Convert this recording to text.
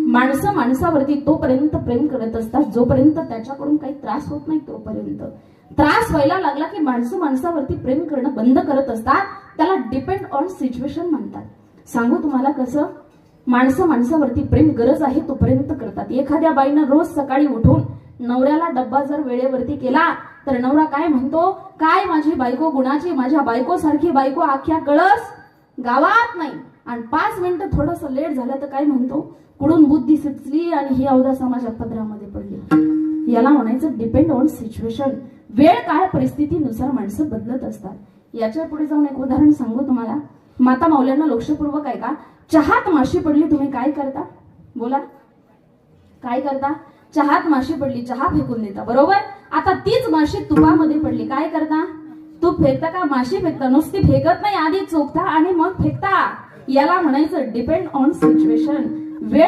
माणसं माणसावरती तोपर्यंत प्रेम करत असतात जोपर्यंत त्याच्याकडून काही त्रास होत नाही तोपर्यंत. त्रास व्हायला लागला की माणसं माणसावरती प्रेम करणं बंद करत असतात. त्याला डिपेंड ऑन सिच्युएशन म्हणतात. सांगू तुम्हाला कसं? माणसं माणसावरती प्रेम गरज आहे तोपर्यंत करतात. एखाद्या बाईनं रोज सकाळी उठून नवऱ्याला डब्बा जर वेळेवरती केला तर नवरा काय म्हणतो, काय माझी बायको गुणाची, माझ्या बायको सारखी बायको अख्ख्या कळस गावात नाही. आणि 5 मिनिटं थोडंसं लेट झालं तर काय म्हणतो, कुठून बुद्धी सुचली आणि ही अवदासा माझ्या पदरामध्ये पडली. याला म्हणायचं डिपेंड ऑन सिच्युएशन. वेळ काळ परिस्थितीनुसार माणसं बदलत असतात. याच्या पुढे जाऊन एक उदाहरण सांगू तुम्हाला. माता माऊल्यांना लक्षपूर्वक आहे का? चहात माशी पडली, तुम्ही काय करता? बोला, काय करता? चहात माशी पडली, चहा फेकून देता, बरोबर? आता तीच माशी तुपामध्ये पडली, काय करता? तूप फेकता का माशी फेकता? नुसती फेकत नाही, आधी चोखता आणि मग फेकता. याला म्हणायचं डिपेंड ऑन सिच्युएशन. वेळ